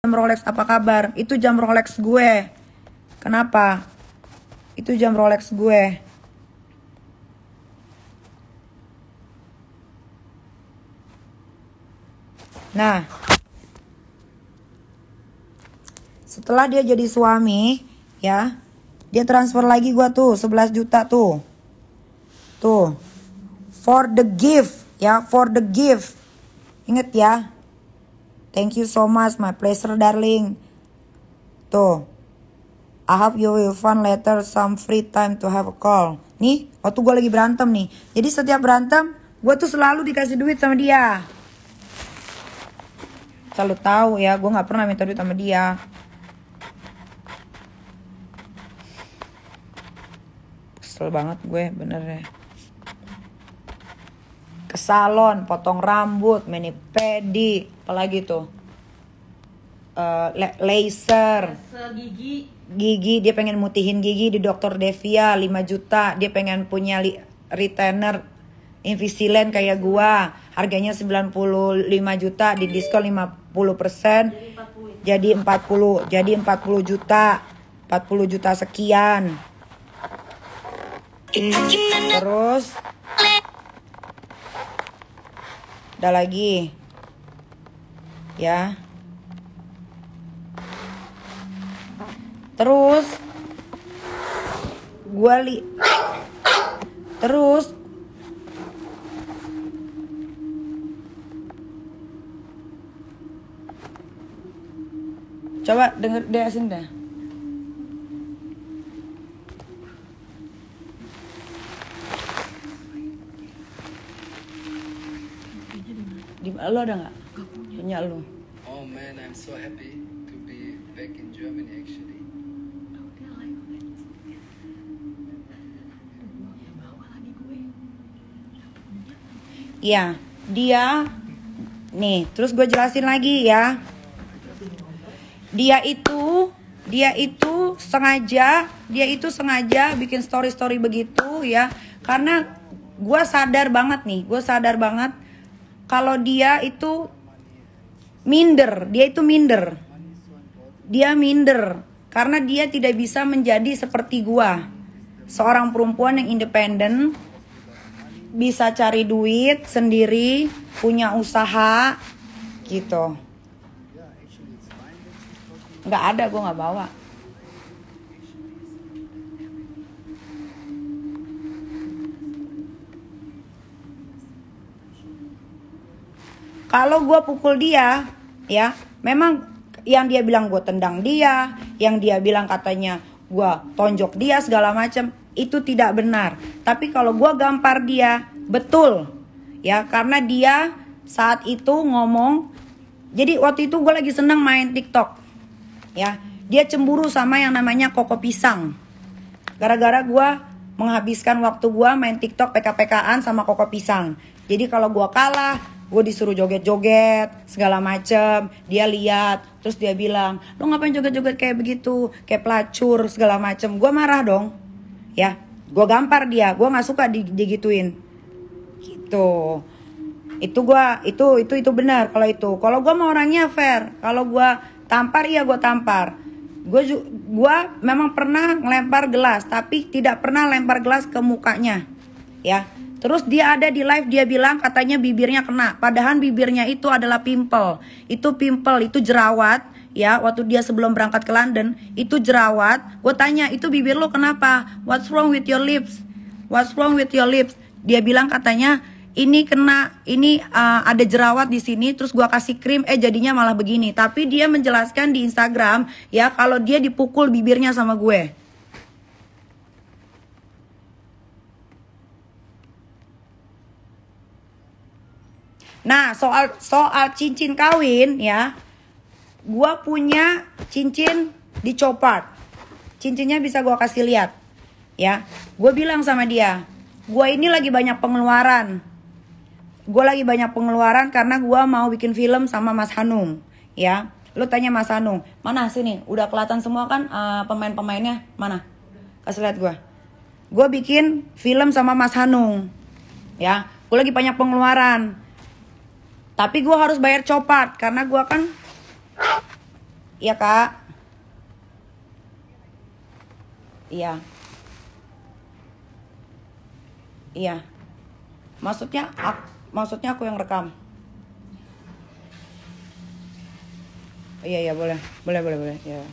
Rolex, apa kabar? Itu jam Rolex gue. Kenapa? Itu jam Rolex gue. Nah, setelah dia jadi suami, ya, dia transfer lagi gue tuh 11 juta tuh. Tuh. For the gift, ya, for the gift. Ingat ya. Thank you so much, my pleasure darling. Tuh. I hope you will find later some free time to have a call. Nih, waktu gue lagi berantem nih. Jadi setiap berantem, gue tuh selalu dikasih duit sama dia. Selalu tahu ya, gue gak pernah minta duit sama dia. Kesel banget gue, bener ya. Ke salon, potong rambut, mani pedi, apalagi tuh, laser, gigi, dia pengen mutihin gigi di Dr. Devia 5 juta, dia pengen punya retainer Invisalign kayak gua, harganya 95 juta, di diskon 50%, jadi 40 juta, 40 juta sekian. Terus ada lagi ya, terus coba denger deh asin dah. Lo ada nggak? Punya lo. Oh man, I'm so happy to be back in Germany actually. Iya, dia nih, terus gue jelasin lagi ya. Dia itu sengaja bikin story begitu ya, karena gue sadar banget kalau dia itu minder, karena dia tidak bisa menjadi seperti gua, seorang perempuan yang independen, bisa cari duit sendiri, punya usaha gitu. Nggak ada, gua nggak bawa. Kalau gue pukul dia, ya, memang yang dia bilang gue tendang dia, yang dia bilang katanya gue tonjok dia segala macam, itu tidak benar. Tapi kalau gue gampar dia, betul, ya, karena dia saat itu ngomong. Jadi waktu itu gue lagi seneng main TikTok, ya, dia cemburu sama yang namanya Koko Pisang. Gara-gara gue menghabiskan waktu gue main TikTok PK-PKan sama Koko Pisang. Jadi kalau gue kalah, gue disuruh joget-joget segala macem. Dia lihat, terus dia bilang, lo ngapain joget-joget kayak begitu, kayak pelacur segala macem. Gue marah dong, ya, gue gampar dia. Gue nggak suka digituin gitu. Itu benar. Kalau gue mau orangnya fair. Kalau gue tampar, ya gue tampar. Gue memang pernah ngelempar gelas, tapi tidak pernah lempar gelas ke mukanya, ya. Terus dia ada di live, dia bilang katanya bibirnya kena. Padahal bibirnya itu adalah pimple. Itu pimple, itu jerawat. Ya, waktu dia sebelum berangkat ke London, itu jerawat. Gue tanya, itu bibir lo kenapa? What's wrong with your lips? What's wrong with your lips? Dia bilang katanya, ini kena, ada jerawat di sini. Terus gue kasih krim, jadinya malah begini. Tapi dia menjelaskan di Instagram, ya, kalau dia dipukul bibirnya sama gue. Nah, soal cincin kawin ya, gua punya cincin di Chopard. Cincinnya bisa gua kasih lihat, ya. Gua bilang sama dia, gua ini lagi banyak pengeluaran. Karena gua mau bikin film sama Mas Hanung, ya. Lu tanya Mas Hanung, mana sini? Udah kelihatan semua kan pemain-pemainnya? Mana? Kasih lihat gua. Gua bikin film sama Mas Hanung, ya. Gua lagi banyak pengeluaran. Tapi gue harus bayar Chopard karena gue kan Iya kak. Iya. Iya. Maksudnya aku yang rekam. Iya iya boleh. Boleh. Ya.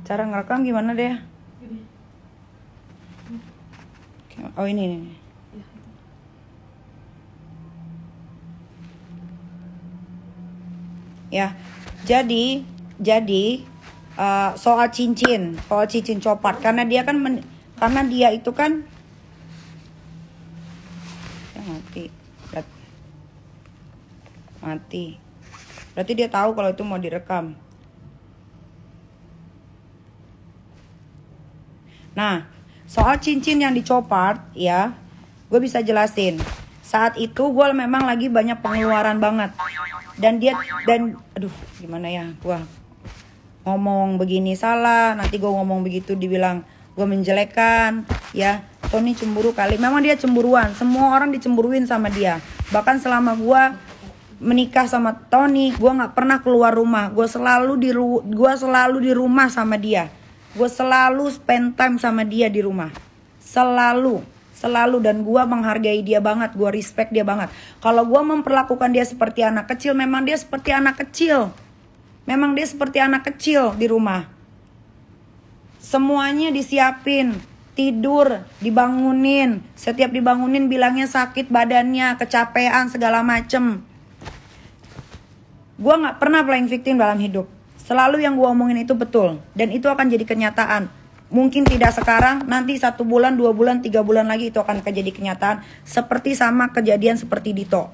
Cara ngerekam gimana deh? Oh ini. Ya, jadi soal cincin copot karena dia kan karena dia itu kan ya mati. Berarti dia tahu kalau itu mau direkam. Nah, soal cincin yang dicopot ya, gue bisa jelasin. Saat itu gue memang lagi banyak pengeluaran banget. Dan aduh gimana ya, gue ngomong begini salah, nanti gue ngomong begitu dibilang gue menjelekan, ya. Tony cemburu kali, memang dia cemburuan, semua orang dicemburuin sama dia. Bahkan selama gue menikah sama Tony, gue nggak pernah keluar rumah, gue selalu di rumah sama dia, gue selalu spend time sama dia di rumah, selalu, dan gue menghargai dia banget, gue respect dia banget. Kalau gue memperlakukan dia seperti anak kecil, memang dia seperti anak kecil di rumah. Semuanya disiapin, tidur, dibangunin, setiap dibangunin bilangnya sakit badannya, kecapean segala macem. Gue gak pernah playing victim dalam hidup. Selalu yang gue omongin itu betul, dan itu akan jadi kenyataan. Mungkin tidak sekarang, nanti 1 bulan, 2 bulan, 3 bulan lagi itu akan jadi kenyataan. Seperti sama kejadian seperti Dito.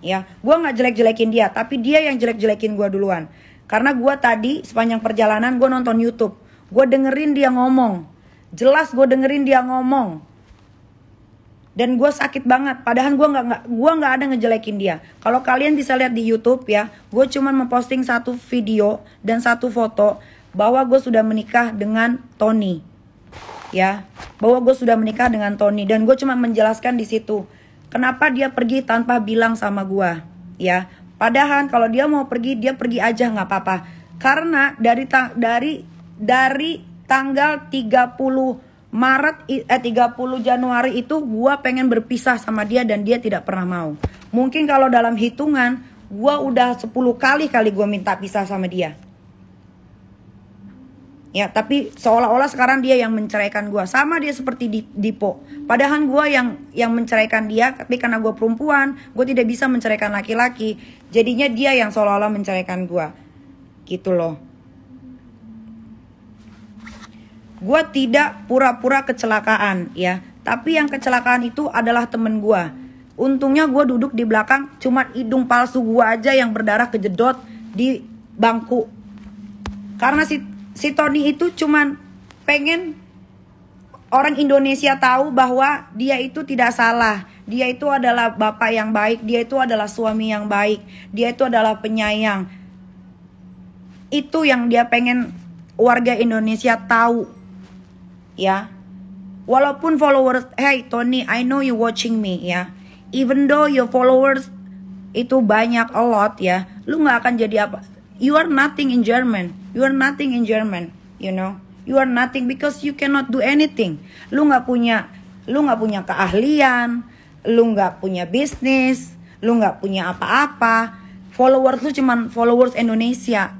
Ya, gue gak jelek-jelekin dia, tapi dia yang jelek-jelekin gue duluan. Karena gue tadi sepanjang perjalanan gue nonton YouTube, gue dengerin dia ngomong, jelas gue dengerin dia ngomong, dan gue sakit banget. Padahal gue nggak ada ngejelekin dia. Kalau kalian bisa lihat di YouTube ya, gue cuman memposting 1 video dan 1 foto bahwa gue sudah menikah dengan Tony, ya, bahwa gue sudah menikah dengan Tony, dan gue cuma menjelaskan di situ kenapa dia pergi tanpa bilang sama gue, ya. Padahal kalau dia mau pergi, dia pergi aja nggak apa-apa. Karena dari tanggal 30 Januari itu gue pengen berpisah sama dia dan dia tidak pernah mau. Mungkin kalau dalam hitungan gue udah 10 kali gue minta pisah sama dia. Ya, tapi seolah-olah sekarang dia yang menceraikan gue. Sama dia seperti Dipo. Padahal gue yang menceraikan dia, tapi karena gue perempuan, gue tidak bisa menceraikan laki-laki. Jadinya dia yang seolah-olah menceraikan gue. Gitu loh. Gue tidak pura-pura kecelakaan, ya. Tapi yang kecelakaan itu adalah temen gue. Untungnya gue duduk di belakang, cuma hidung palsu gue aja yang berdarah kejedot di bangku. Karena si Tony itu cuman pengen orang Indonesia tahu bahwa dia itu tidak salah. Dia itu adalah bapak yang baik, dia itu adalah suami yang baik, dia itu adalah penyayang. Itu yang dia pengen warga Indonesia tahu. Ya. Walaupun followers, hey Tony, I know you watching me, ya. Even though your followers itu banyak, a lot, ya. Lu gak akan jadi apa. You are nothing in German. You are nothing in German, you know. You are nothing because you cannot do anything. Lu nggak punya keahlian, lu nggak punya bisnis, lu nggak punya apa-apa. Followers lu cuman followers Indonesia.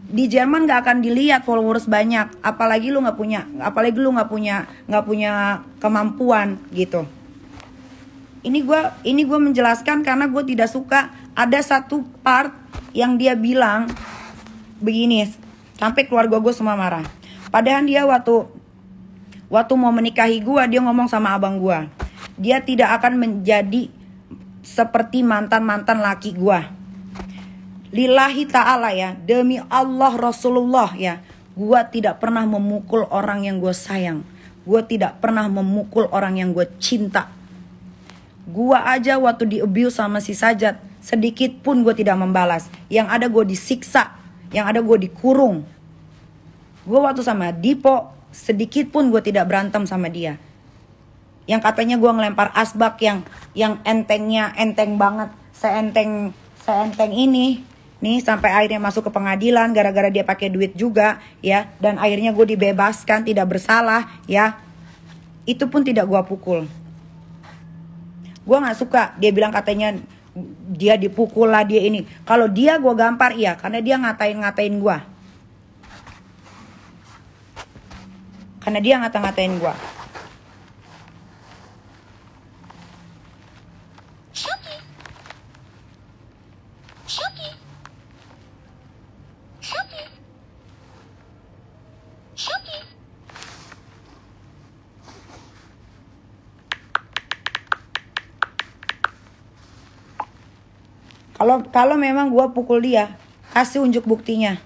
Di Jerman nggak akan dilihat followers banyak, apalagi lu nggak punya kemampuan gitu. Ini gue menjelaskan karena gue tidak suka ada satu part yang dia bilang begini, sampai keluarga gue semua marah. Padahal dia waktu mau menikahi gue, dia ngomong sama abang gue, dia tidak akan menjadi seperti mantan laki gue. Lillahi ta'ala, ya, demi Allah Rasulullah, ya, gue tidak pernah memukul orang yang gue sayang. Gue tidak pernah memukul orang yang gue cinta. Gue aja waktu di abuse sama si Sajat, sedikit pun gue tidak membalas. Yang ada gue disiksa, yang ada gue dikurung. Gue waktu sama Dipo, sedikit pun gue tidak berantem sama dia. Yang katanya gue ngelempar asbak yang entengnya enteng banget, seenteng ini nih, sampai akhirnya masuk ke pengadilan gara-gara dia pakai duit juga ya, dan akhirnya gue dibebaskan tidak bersalah ya. Itu pun tidak gue pukul. Gue nggak suka dia bilang katanya dia dipukul lah, dia ini. Kalau dia gue gampar iya, karena dia ngatain gue. Karena dia ngata-ngatain gue. Kalau memang gue pukul dia, kasih unjuk buktinya.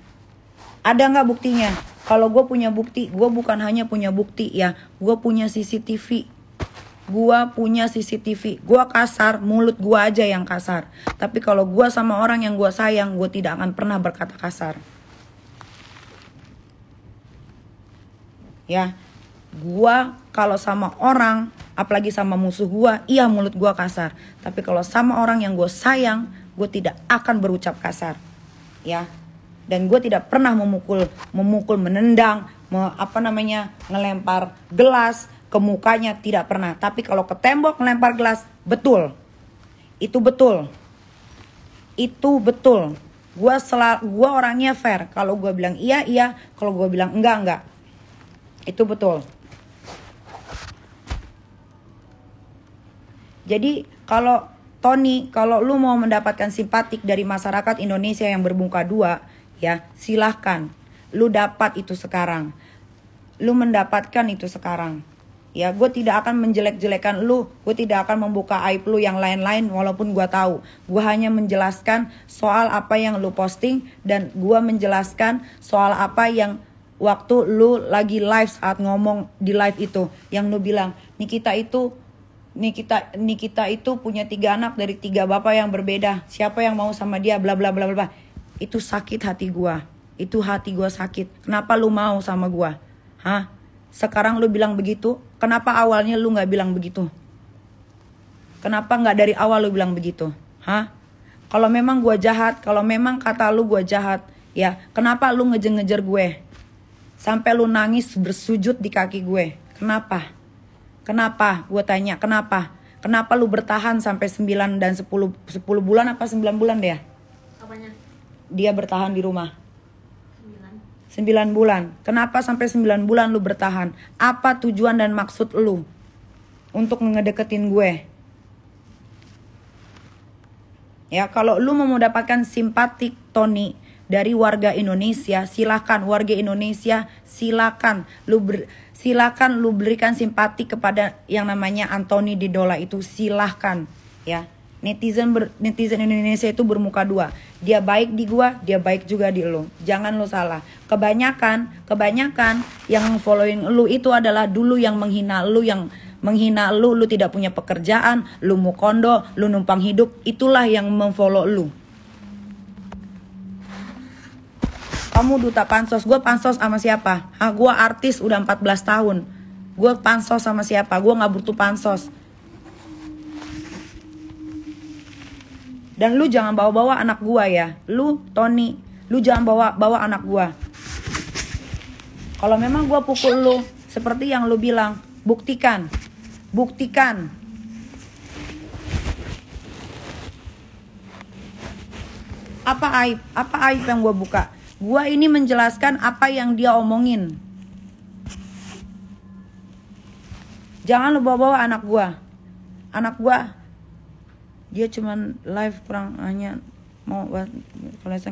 Ada nggak buktinya? Kalau gue punya bukti, gue bukan hanya punya bukti ya, gue punya CCTV. Gue punya CCTV. Gue kasar, mulut gue aja yang kasar. Tapi kalau gue sama orang yang gue sayang, gue tidak akan pernah berkata kasar. Ya, gue kalau sama orang, apalagi sama musuh gue, iya mulut gue kasar. Tapi kalau sama orang yang gue sayang, gue tidak akan berucap kasar. Ya. Dan gue tidak pernah memukul, menendang, ngelempar gelas ke mukanya, tidak pernah. Tapi kalau ke tembok ngelempar gelas, betul. Itu betul. Itu betul. Gue orangnya fair. Kalau gue bilang iya, iya. Kalau gue bilang enggak. Itu betul. Jadi kalau Tony, kalau lu mau mendapatkan simpatik dari masyarakat Indonesia yang bermuka dua, ya silahkan. Lu dapat itu sekarang. Lu mendapatkan itu sekarang. Ya, gue tidak akan menjelek-jelekan lu. Gue tidak akan membuka aib lu yang lain-lain walaupun gue tahu. Gue hanya menjelaskan soal apa yang lu posting. Dan gue menjelaskan soal apa yang waktu lu lagi live saat ngomong di live itu. Yang lu bilang, Nikita itu punya 3 anak dari 3 bapak yang berbeda. Siapa yang mau sama dia, bla bla bla bla. Itu sakit hati gua. Itu hati gua sakit. Kenapa lu mau sama gua? Hah? Sekarang lu bilang begitu? Kenapa awalnya lu gak bilang begitu? Kenapa gak dari awal lu bilang begitu? Hah? Kalau memang gua jahat, kalau memang kata lu gua jahat, ya kenapa lu ngejar-ngejar gue? Sampai lu nangis bersujud di kaki gue. Kenapa? Kenapa? Gue tanya, kenapa? Kenapa lu bertahan sampai 9 dan 10 bulan apa 9 bulan deh? Apanya? Dia bertahan di rumah. 9 bulan. Kenapa sampai 9 bulan lu bertahan? Apa tujuan dan maksud lu untuk ngedeketin gue? Ya, kalau lu mau mendapatkan simpatik Tony dari warga Indonesia, silakan. Warga Indonesia, silakan. Silakan lu berikan simpati kepada yang namanya Anthony Didola itu, silahkan ya. Netizen Indonesia itu bermuka dua. Dia baik di gua, dia baik juga di lu. Jangan lu salah. Kebanyakan yang following lu itu adalah dulu yang menghina lu, lu tidak punya pekerjaan, lu mau kondo, lu numpang hidup, itulah yang memfollow lu. Kamu duta pansos, gue pansos sama siapa? Gue artis udah 14 tahun. Gue pansos sama siapa? Gue gak butuh pansos. Dan lu jangan bawa-bawa anak gue ya. Lu, Tony, lu jangan bawa anak gue. Kalau memang gue pukul lu, seperti yang lu bilang, buktikan. Buktikan. Apa aib yang gue buka? Gua ini menjelaskan apa yang dia omongin. Jangan lu bawa-bawa anak gua. Anak gua dia cuman live kurang hanya mau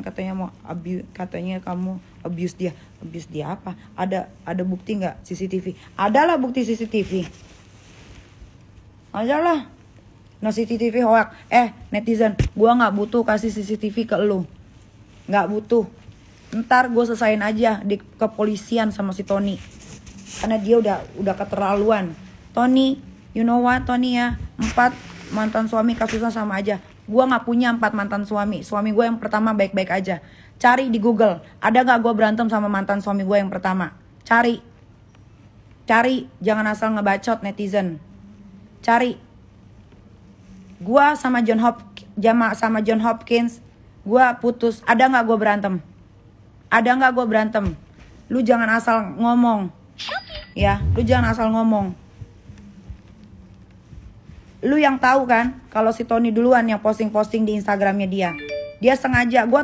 katanya mau abuse, katanya kamu abuse dia. Abuse dia apa? Ada bukti nggak CCTV? Adalah bukti CCTV. Adalah. No CCTV hoax. Netizen, gua nggak butuh kasih CCTV ke lu. Nggak butuh. Ntar gue selesain aja di kepolisian sama si Tony. Karena dia udah keterlaluan. Tony, you know what Tony ya, 4 mantan suami kasusnya sama aja. Gue gak punya 4 mantan suami. Suami gue yang pertama baik-baik aja. Cari di Google, ada gak gue berantem sama mantan suami gue yang pertama? Cari, jangan asal ngebacot netizen. Cari. Gue sama John Hopkins, gue putus. Ada gak gue berantem? Ada gak gue berantem? Lu jangan asal ngomong. Ya, lu jangan asal ngomong. Lu yang tahu kan, kalau si Tony duluan yang posting di Instagramnya dia. Dia sengaja, gue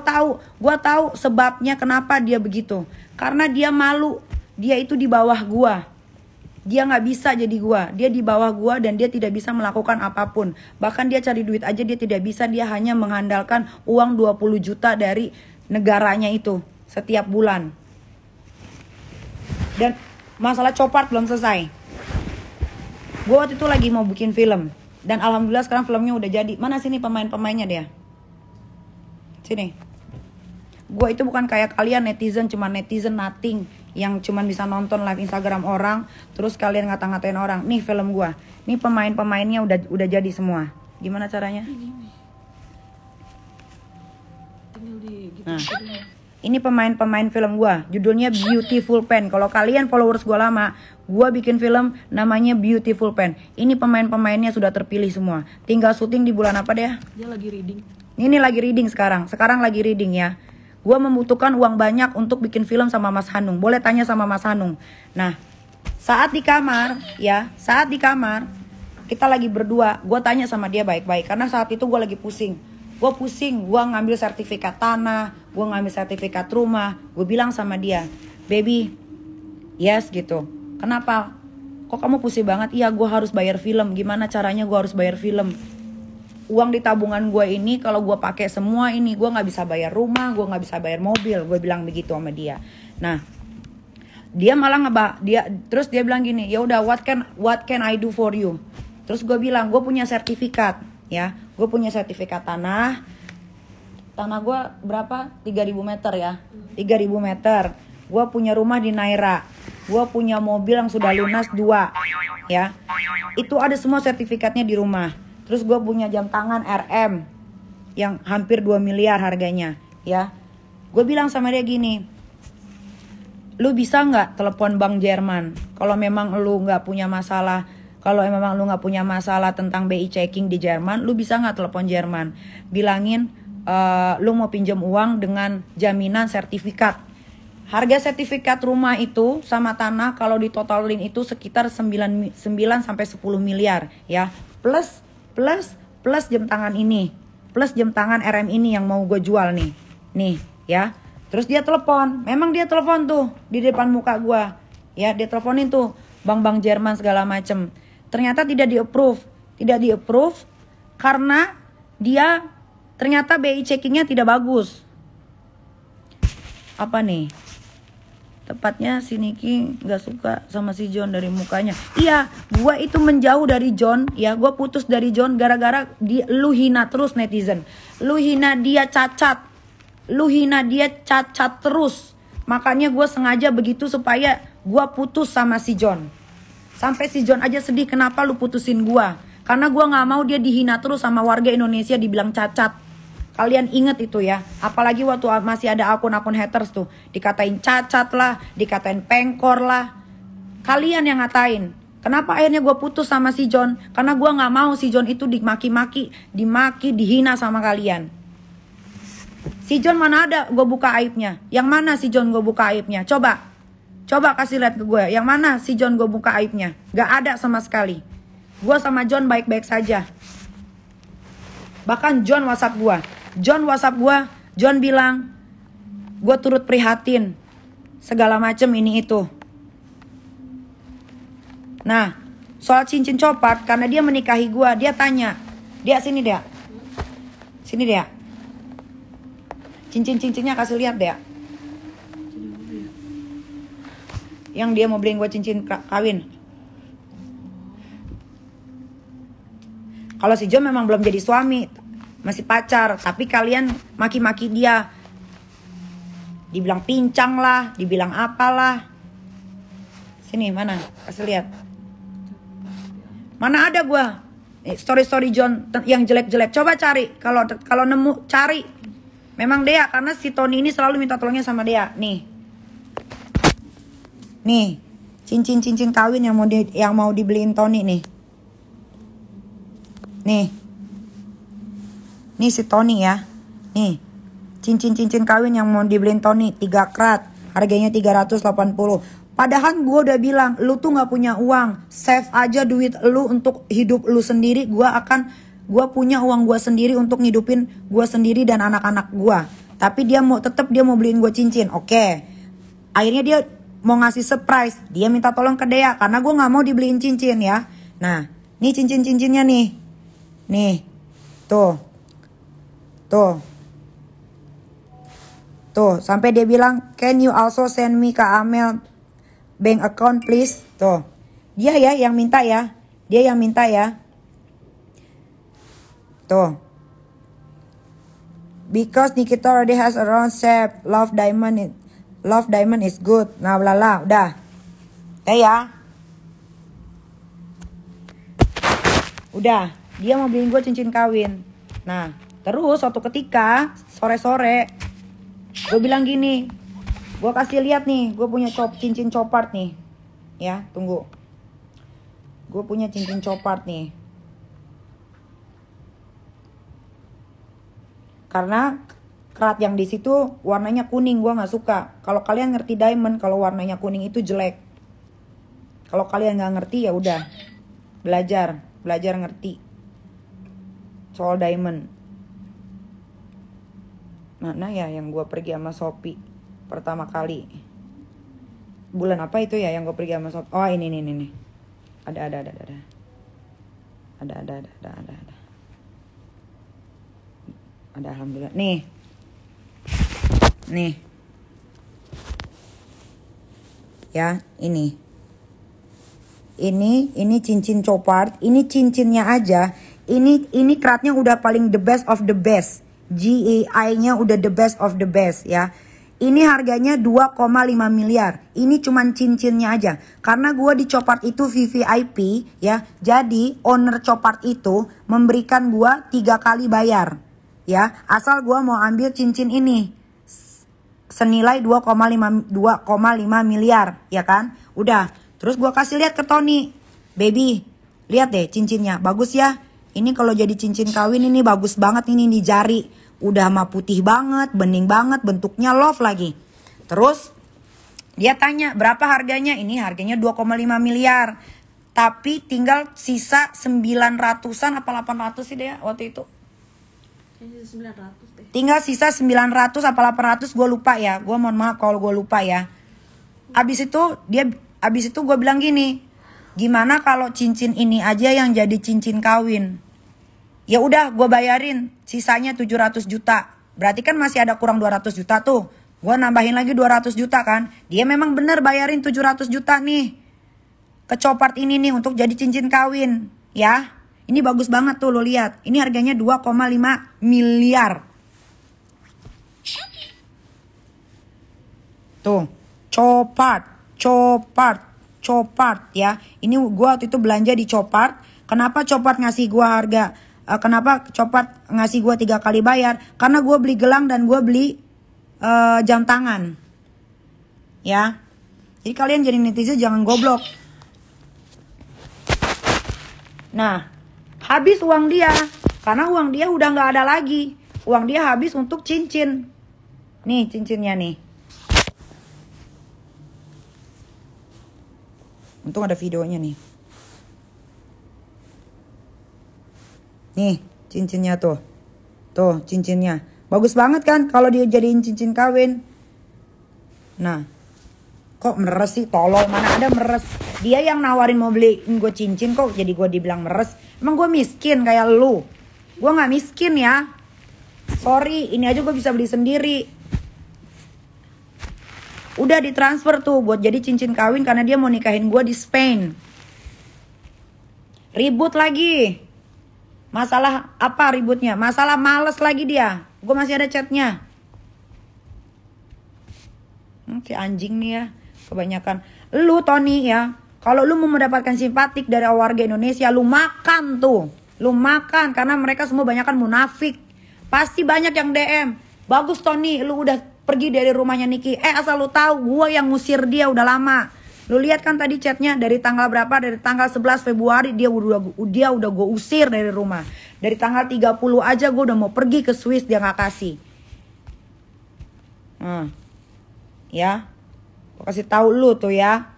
tahu sebabnya kenapa dia begitu. Karena dia malu, dia itu di bawah gue. Dia nggak bisa jadi gue, dia di bawah gue dan dia tidak bisa melakukan apapun. Bahkan dia cari duit aja dia tidak bisa, dia hanya mengandalkan uang 20 juta dari negaranya itu setiap bulan. Dan masalah Copart belum selesai. Gue waktu itu lagi mau bikin film. Dan alhamdulillah sekarang filmnya udah jadi. Mana sini pemain-pemainnya dia? Sini. Gue itu bukan kayak kalian netizen, cuma netizen nothing. Yang cuma bisa nonton live Instagram orang. Terus kalian ngata-ngatain orang. Nih film gue. Nih pemain-pemainnya udah jadi semua. Gimana caranya? Nah, ini pemain-pemain film gue. Judulnya Beautiful Pen. Kalau kalian followers gue lama, gue bikin film namanya Beautiful Pen. Ini pemain-pemainnya sudah terpilih semua. Tinggal syuting di bulan apa deh? Dia lagi reading. Ini lagi reading sekarang. Sekarang lagi reading ya. Gue membutuhkan uang banyak untuk bikin film sama Mas Hanung. Boleh tanya sama Mas Hanung. Nah, saat di kamar, kita lagi berdua. Gue tanya sama dia baik-baik. Karena saat itu gue lagi pusing. Gue ngambil sertifikat tanah, gue ngambil sertifikat rumah. Gue bilang sama dia, baby, yes gitu. Kenapa? Kok kamu pusing banget? Iya, gue harus bayar film. Gimana caranya gue harus bayar film? Uang di tabungan gue ini kalau gue pakai semua ini, gue nggak bisa bayar rumah, gue nggak bisa bayar mobil. Gue bilang begitu sama dia. Nah, dia malah terus dia bilang gini, ya udah, what can I do for you? Terus gue bilang, gue punya sertifikat, ya, gue punya sertifikat tanah gue berapa? 3.000 meter ya, 3.000 meter. Gue punya rumah di Naira, gue punya mobil yang sudah lunas 2, ya, itu ada semua sertifikatnya di rumah. Terus gue punya jam tangan RM yang hampir 2 miliar harganya, ya. Gue bilang sama dia gini, lu bisa nggak telepon Bank Jerman? Kalau memang lu nggak punya masalah, tentang BI checking di Jerman, lu bisa nggak telepon Jerman? Bilangin lu mau pinjam uang dengan jaminan sertifikat. Harga sertifikat rumah itu sama tanah kalau ditotalin itu sekitar 9 sampai 10 miliar, ya. Plus jam tangan ini. Plus jam tangan RM ini yang mau gue jual nih. Nih, ya. Terus dia telepon. Memang dia telepon tuh di depan muka gue. Ya, dia teleponin tuh bank-bank Jerman segala macem. Ternyata tidak di-approve karena dia ternyata BI checkingnya tidak bagus. Apa nih? Tepatnya si Niki gak suka sama si John dari mukanya. Iya, gue itu menjauh dari John. Ya, gue putus dari John gara-gara lu hina terus netizen. Lu hina dia cacat terus. Makanya gue sengaja begitu supaya gue putus sama si John. Sampai si John aja sedih, kenapa lu putusin gue? Karena gue gak mau dia dihina terus sama warga Indonesia, dibilang cacat. Kalian inget itu ya, apalagi waktu masih ada akun-akun haters tuh, dikatain cacat lah, dikatain pengkor lah. Kalian yang ngatain. Kenapa akhirnya gue putus sama si John? Karena gue gak mau si John itu dimaki-maki, dihina sama kalian. Si John mana ada gue buka aibnya? Yang mana si John gue buka aibnya? Coba kasih lihat ke gue, yang mana si John gue buka aibnya? Gak ada sama sekali. Gue sama John baik-baik saja. Bahkan John WhatsApp gue, John bilang, gue turut prihatin, segala macem ini itu. Nah, soal cincin Copart, karena dia menikahi gue, dia tanya, sini dia, cincin-cincinnya kasih lihat dia. Yang dia mau beliin gue cincin kawin. Kalau si John memang belum jadi suami, masih pacar, tapi kalian maki-maki dia. Dibilang pincang lah, dibilang apalah. Sini, mana? Kasih lihat. Mana ada gue story John yang jelek-jelek. Coba cari, kalau nemu cari. Memang Dea, karena si Tony ini selalu minta tolongnya sama Dea. Nih, cincin kawin yang mau dibeliin Tony nih. Nih si Tony ya. Nih, cincin kawin yang mau dibeliin Tony 3 karat, harganya 380. Padahal gue udah bilang, lu tuh gak punya uang, save aja duit lu untuk hidup lu sendiri. Gue punya uang gue sendiri untuk ngidupin gue sendiri dan anak-anak gue. Tapi dia mau beliin gue cincin. Oke. Akhirnya dia mau ngasih surprise. Dia minta tolong ke Dea karena gue gak mau dibeliin cincin ya. Nah, nih cincin-cincinnya nih. Nih, tuh, sampai dia bilang, can you also send me ke Amel bank account please. Tuh, dia ya yang minta ya. Tuh, because Nikita already has a round shape, love diamond is good. Nah, blala, udah. Ya. Udah, dia mau beliin gue cincin kawin. Nah, terus suatu ketika sore-sore gue bilang gini, gue kasih lihat nih, gue punya cincin copart nih. Ya, tunggu. Gue punya cincin copart nih. Karena kerat yang di situ warnanya kuning, gue nggak suka. Kalau kalian ngerti diamond, kalau warnanya kuning itu jelek. Kalau kalian nggak ngerti ya udah, belajar ngerti soal diamond. Mana ya yang gue pergi sama Shopee pertama kali? Bulan apa itu ya yang gue pergi sama Shopee? Oh ini. Ada. Ada alhamdulillah. Nih. Ya, ini cincin copart. Ini cincinnya aja. Ini keratnya udah paling the best of the best. GAI-nya udah the best of the best ya. Ini harganya 2,5 miliar. Ini cuman cincinnya aja. Karena gue di Copart itu VVIP ya. Jadi owner Copart itu memberikan gue 3 kali bayar. Ya, asal gue mau ambil cincin ini. Senilai 2,5 miliar ya kan. Udah. Terus gue kasih lihat ke Tony. Baby, lihat deh cincinnya. Bagus ya. Ini kalau jadi cincin kawin ini bagus banget ini di jari. Udah mah putih banget, bening banget, bentuknya love lagi. Terus dia tanya berapa harganya? Ini harganya 2,5 miliar. Tapi tinggal sisa 900-an apa 800 sih deh waktu itu. 900 deh. Tinggal sisa 900 apa 800, gue lupa ya. Gue mohon maaf kalau gue lupa ya. Abis itu gue bilang gini, gimana kalau cincin ini aja yang jadi cincin kawin? Ya udah, gue bayarin sisanya 700 juta. Berarti kan masih ada kurang 200 juta tuh. Gue nambahin lagi 200 juta kan. Dia memang bener bayarin 700 juta nih ke Copart ini nih untuk jadi cincin kawin. Ya, ini bagus banget tuh lo lihat. Ini harganya 2,5 miliar. Tuh, Copart ya. Ini gue waktu itu belanja di Copart. Kenapa Copart ngasih gue harga? Kenapa Copart ngasih gue 3 kali bayar? Karena gue beli gelang dan gue beli jam tangan. Ya. Jadi kalian jadi netizen jangan goblok. Nah, habis uang dia. Karena uang dia udah gak ada lagi. Uang dia habis untuk cincin. Nih cincinnya nih. Untung ada videonya nih. Nih cincinnya tuh. Tuh cincinnya. Bagus banget kan kalau dia jadiin cincin kawin. Nah. Kok meres sih? Tolol, mana ada meres. Dia yang nawarin mau beliin gue cincin kok jadi gue dibilang meres. Emang gue miskin kayak lu? Gue gak miskin ya. Sorry, ini aja gue bisa beli sendiri. Udah ditransfer tuh buat jadi cincin kawin karena dia mau nikahin gue di Spain. Ribut lagi. Masalah apa ributnya? Masalah males lagi dia. Gue masih ada chatnya. Si anjing nih ya. Kebanyakan. Lu Tony ya. Kalau lu mau mendapatkan simpatik dari warga Indonesia, lu makan tuh. Lu makan karena mereka semua banyakan munafik. Pasti banyak yang DM. Bagus Tony, lu udah pergi dari rumahnya Niki. Asal lu tahu, gue yang ngusir dia udah lama. Lu lihat kan tadi chatnya dari tanggal berapa? Dari tanggal 11 Februari dia udah gue usir dari rumah. Dari tanggal 30 aja gue udah mau pergi ke Swiss, dia nggak kasih. Ya, gue kasih tahu lu tuh ya.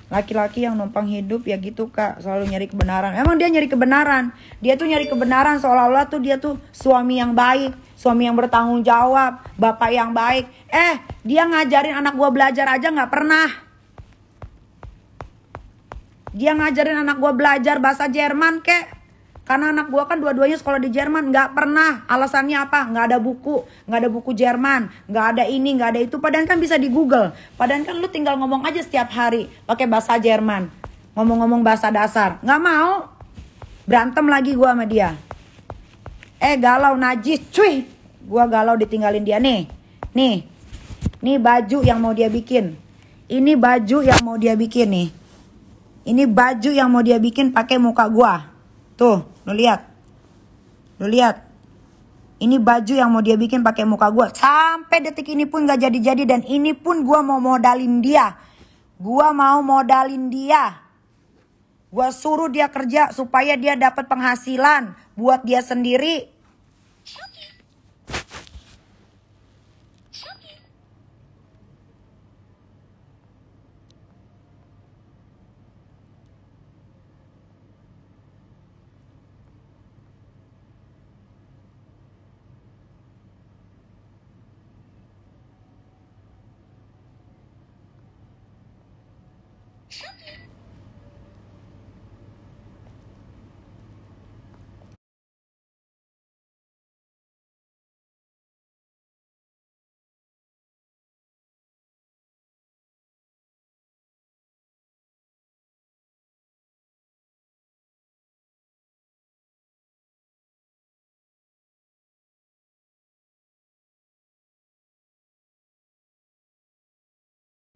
Laki-laki yang numpang hidup ya gitu kak, selalu nyari kebenaran. Emang dia nyari kebenaran. Dia tuh nyari kebenaran seolah-olah tuh dia tuh suami yang baik, suami yang bertanggung jawab, bapak yang baik. Dia ngajarin anak gua belajar aja nggak pernah. Dia ngajarin anak gua belajar bahasa Jerman kek. Karena anak gua kan dua-duanya sekolah di Jerman, nggak pernah. Alasannya apa? Nggak ada buku Jerman, nggak ada ini, nggak ada itu. Padahal kan bisa di Google. Padahal kan lu tinggal ngomong aja setiap hari pakai bahasa Jerman, ngomong-ngomong bahasa dasar. Nggak mau, berantem lagi gua sama dia. Galau najis, cuy. Gua galau ditinggalin dia nih. Nih baju yang mau dia bikin. Ini baju yang mau dia bikin nih. Ini baju yang mau dia bikin pakai muka gua. Tuh, lu lihat. Ini baju yang mau dia bikin pakai muka gua. Sampai detik ini pun gak jadi-jadi. Dan ini pun gua mau modalin dia. Gua suruh dia kerja supaya dia dapat penghasilan buat dia sendiri.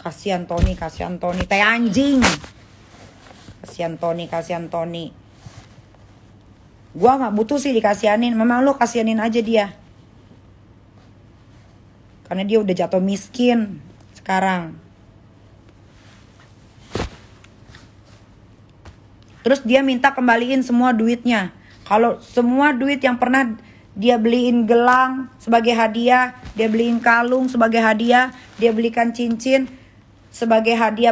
Kasihan Tony. Tai anjing. Kasihan Tony. Gua gak butuh sih dikasihanin. Memang lu kasihanin aja dia. Karena dia udah jatuh miskin sekarang. Terus dia minta kembaliin semua duitnya. Kalau semua duit yang pernah dia beliin gelang sebagai hadiah, dia beliin kalung sebagai hadiah, dia belikan cincin sebagai hadiah